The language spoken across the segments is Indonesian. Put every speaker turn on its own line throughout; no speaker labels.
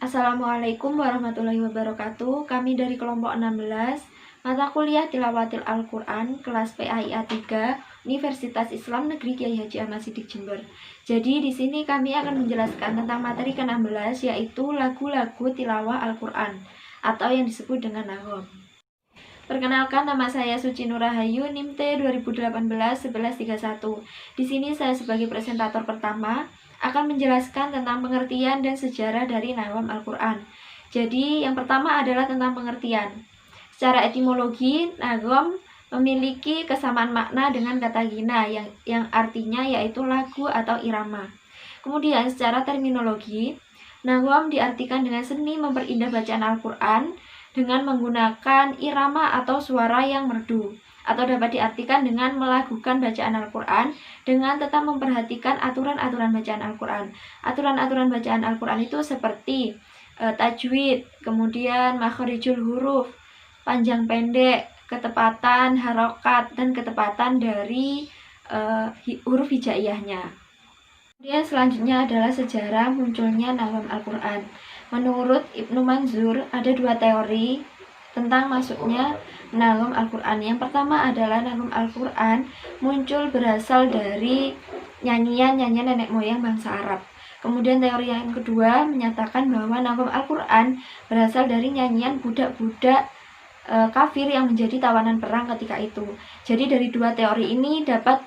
Assalamualaikum warahmatullahi wabarakatuh. Kami dari kelompok 16, mata kuliah Tilawatil Al-Quran, kelas PAIA 3, Universitas Islam Negeri Kyai Haji Ahmad Siddiq Jember. Jadi di sini kami akan menjelaskan tentang materi ke-16, yaitu lagu-lagu tilawah Al-Quran, atau yang disebut dengan nagham. Perkenalkan, nama saya Suci Nurahayu, NIM T 2018-1131. Di sini saya sebagai presentator pertama akan menjelaskan tentang pengertian dan sejarah dari nagham Al-Quran. Jadi, yang pertama adalah tentang pengertian. Secara etimologi, nagham memiliki kesamaan makna dengan kata gina yang artinya yaitu lagu atau irama. Kemudian, secara terminologi, nagham diartikan dengan seni memperindah bacaan Al-Quran dengan menggunakan irama atau suara yang merdu, atau dapat diartikan dengan melakukan bacaan Al-Quran dengan tetap memperhatikan aturan-aturan bacaan Al-Quran. Aturan-aturan bacaan Al-Quran itu seperti tajwid, kemudian makharijul huruf, panjang pendek, ketepatan harokat, dan ketepatan dari huruf hijaiyahnya. Kemudian selanjutnya adalah sejarah munculnya nagham Al-Quran. Menurut Ibnu Manzur, ada dua teori tentang masuknya nagham Al-Quran. Yang pertama adalah nagham Al-Quran muncul berasal dari nyanyian-nyanyian nenek moyang bangsa Arab. Kemudian teori yang kedua menyatakan bahwa nagham Al-Quran berasal dari nyanyian budak-budak kafir yang menjadi tawanan perang ketika itu. Jadi dari dua teori ini dapat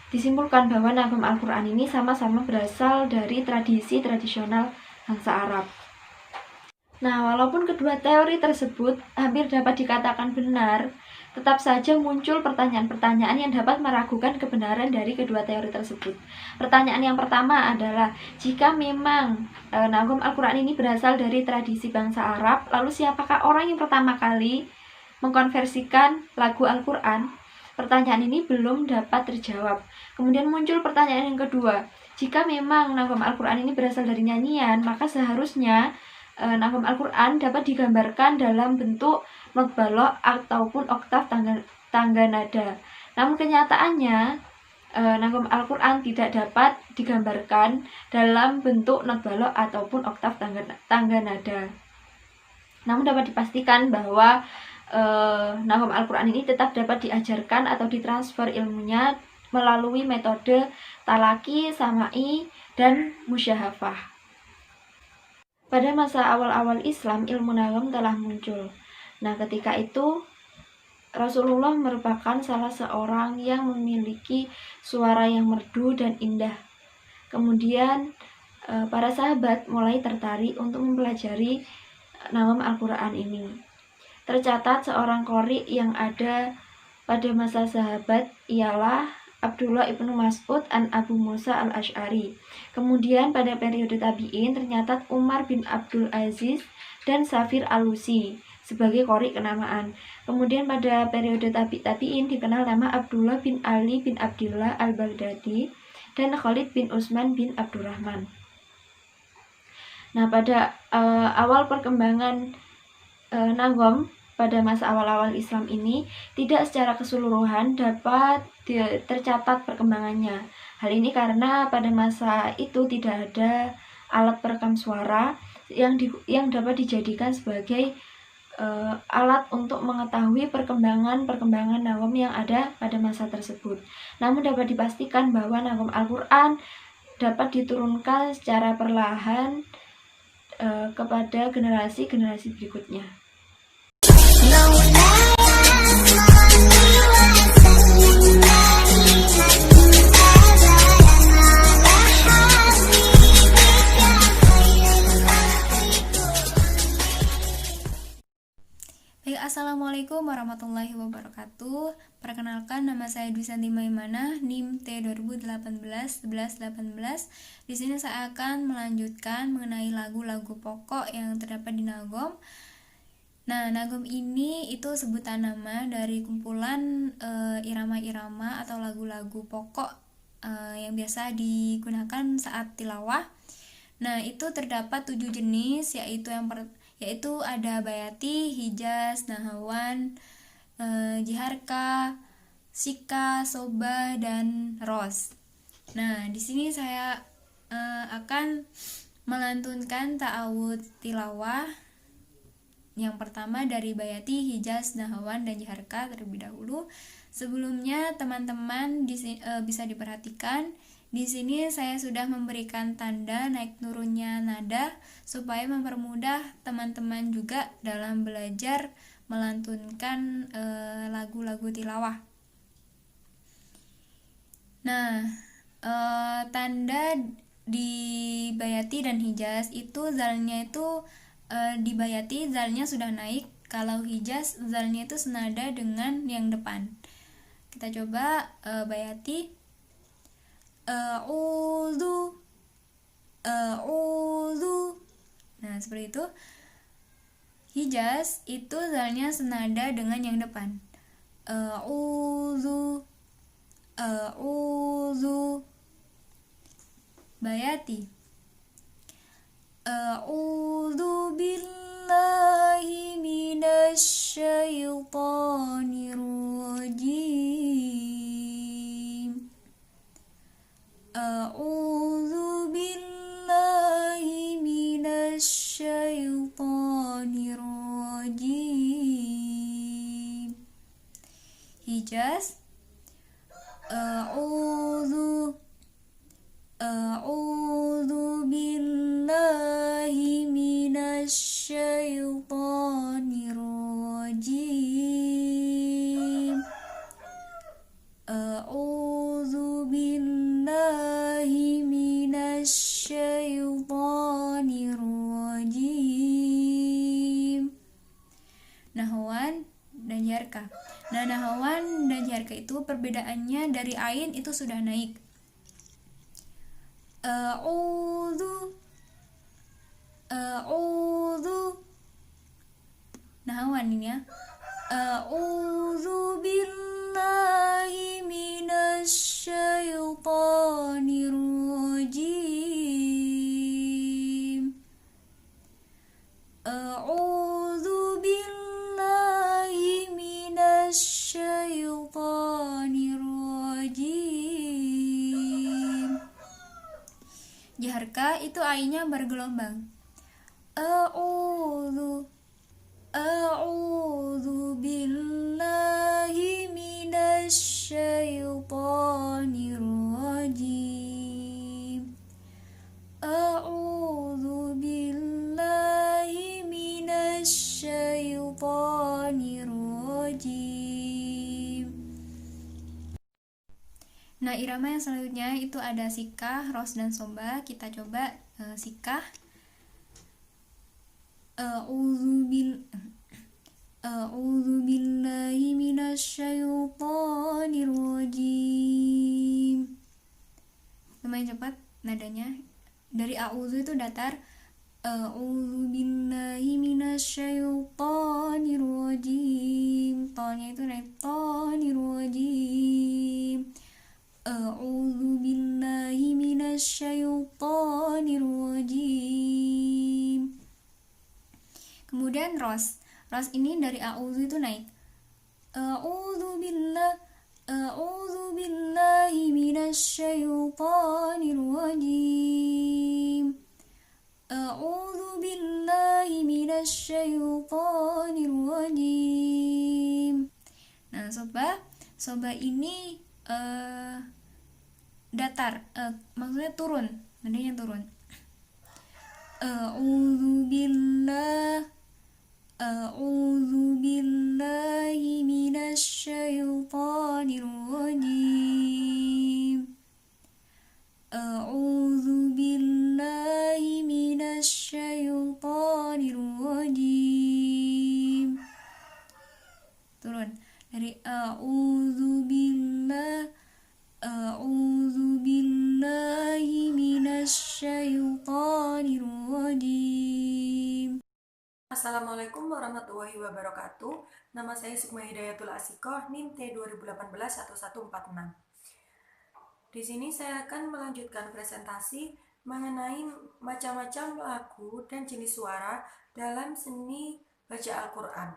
disimpulkan bahwa nagham Al-Quran ini sama-sama berasal dari tradisi tradisional bangsa Arab. Nah, walaupun kedua teori tersebut hampir dapat dikatakan benar, tetap saja muncul pertanyaan-pertanyaan yang dapat meragukan kebenaran dari kedua teori tersebut. Pertanyaan yang pertama adalah, jika memang nagham Al-Quran ini berasal dari tradisi bangsa Arab, lalu siapakah orang yang pertama kali mengkonversikan lagu Al-Quran? Pertanyaan ini belum dapat terjawab. Kemudian muncul pertanyaan yang kedua, jika memang nagham Al-Quran ini berasal dari nyanyian, maka seharusnya nagham Al-Quran dapat digambarkan dalam bentuk not balok ataupun oktav tangga nada. Namun kenyataannya nagham Al-Quran tidak dapat digambarkan dalam bentuk not balok ataupun oktav tangga nada. Namun dapat dipastikan bahwa nagham Al-Quran ini tetap dapat diajarkan atau ditransfer ilmunya melalui metode talaki, sama'i, dan musyahafah. Pada masa awal-awal Islam, ilmu nagham telah muncul. Nah, ketika itu Rasulullah merupakan salah seorang yang memiliki suara yang merdu dan indah. Kemudian para sahabat mulai tertarik untuk mempelajari nagham Al-Quran ini. Tercatat seorang qori yang ada pada masa sahabat ialah Abdullah ibnu Mas'ud an Abu Musa al-Ash'ari. Kemudian pada periode tabi'in ternyata Umar bin Abdul Aziz dan Safir al-Lusi sebagai qori kenamaan. Kemudian pada periode tabi'in dikenal nama Abdullah bin Ali bin Abdullah al-Baghdadi dan Khalid bin Utsman bin Abdurrahman. Nah, pada awal perkembangan nagham pada masa awal-awal Islam ini tidak secara keseluruhan dapat tercatat perkembangannya. Hal ini karena pada masa itu tidak ada alat perekam suara yang dapat dijadikan sebagai alat untuk mengetahui perkembangan nagham yang ada pada masa tersebut. Namun dapat dipastikan bahwa nagham Al-Quran dapat diturunkan secara perlahan kepada generasi-generasi berikutnya.
Baik, assalamualaikum warahmatullahi wabarakatuh. Perkenalkan, nama saya Dwi Santi Maimanah, NIM T 2018-1118. Di sini saya akan melanjutkan mengenai lagu-lagu pokok yang terdapat di nagham. Nah, nagham ini itu sebutan nama dari kumpulan irama-irama atau lagu-lagu pokok yang biasa digunakan saat tilawah. Nah, itu terdapat 7 jenis, yaitu ada bayati, hijaz, nahawan, jiharka, sika, soba, dan ros. Nah, di sini saya akan melantunkan ta'awud tilawah. Yang pertama dari Bayati, Hijaz, Nahawan, dan Jaharka terlebih dahulu. Sebelumnya teman-teman bisa diperhatikan di sini saya sudah memberikan tanda naik turunnya nada supaya mempermudah teman-teman juga dalam belajar melantunkan lagu-lagu tilawah. Nah, tanda di Bayati dan Hijaz itu zalnya itu di Bayati zalnya sudah naik, kalau Hijaz zalnya itu senada dengan yang depan. Kita coba Bayati. A'udzu, a'udzu. Nah, seperti itu. Hijaz itu zalnya senada dengan yang depan. A'udzu, a'udzu. Bayati. A'udzu billahi minasy syaithanir rajim. A'udzu billahi minasy syaithanir rajim. Hijaz. A'udzu billahi minasy syaithanir rajim. A'udzu billahi minasy syaithanir rajim. Nahwan dan Jaharka. Nah, Nahwan dan Jaharka itu perbedaannya dari ain itu sudah naik. A'udzu, Nahwan ini ya. A'udzu billahi minasy syaithanir rajim. A'udzu billahi minasy syaithanir rajim. Jaharka itu ainnya bergelombang. A'udzu billahi minasy syaithanir rajim. A'udzu billahi minasy syaithanir rajim. Nah, irama yang selanjutnya itu ada sikah, ros, dan somba. Kita coba sikah. A'udzu billahi minasy syaithanir rajim. Lumayan cepat nadanya. Dari a'udzu itu datar. A'udzu billahi minasy syaithanir rajim. Tonnya itu naik, tonir rajim. A'udzu billahi minasy syaithanir rajim. Kemudian ros. Ros ini dari a'udzu itu naik. A'udzu billahi minasy syaithanir rajim. A'udzu billahi minasy syaithanir rajim. Nah, soba ini datar, maksudnya turun, nadanya turun. A'udzu billahi minasy syaithanir rajim. A'udzu billahi minasy syaithanir rajim. Turun dari a'udzu billahi minasy syaithanir rajim.
Assalamualaikum warahmatullahi wabarakatuh. Nama saya Sukma Hidayatul Asikoh, NIM T 2018-1146. Di sini saya akan melanjutkan presentasi mengenai macam-macam lagu dan jenis suara dalam seni baca Al-Quran.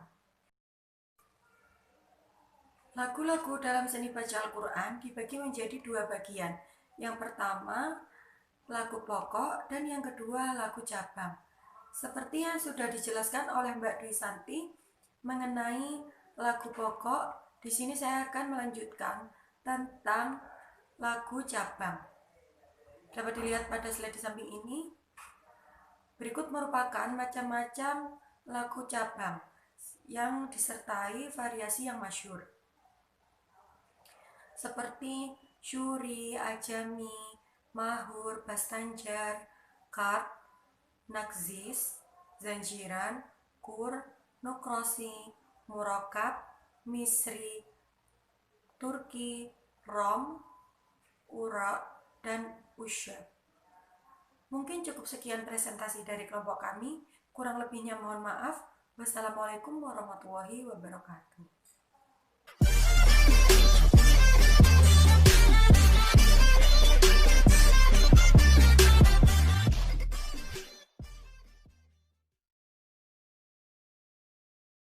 Lagu-lagu dalam seni baca Al-Quran dibagi menjadi dua bagian. Yang pertama, lagu pokok, dan yang kedua lagu cabang. Seperti yang sudah dijelaskan oleh Mbak Dwi Santi mengenai lagu pokok, di sini saya akan melanjutkan tentang lagu cabang. Dapat dilihat pada slide di samping ini. Berikut merupakan macam-macam lagu cabang yang disertai variasi yang masyhur, seperti syuri, ajami, mahur, bastanjar, kard, nakzis, zanjiran, kur, nukrosi, murokab, misri, turki, rom, urak, dan usyad. Mungkin cukup sekian presentasi dari kelompok kami. Kurang lebihnya mohon maaf. Wassalamualaikum warahmatullahi wabarakatuh.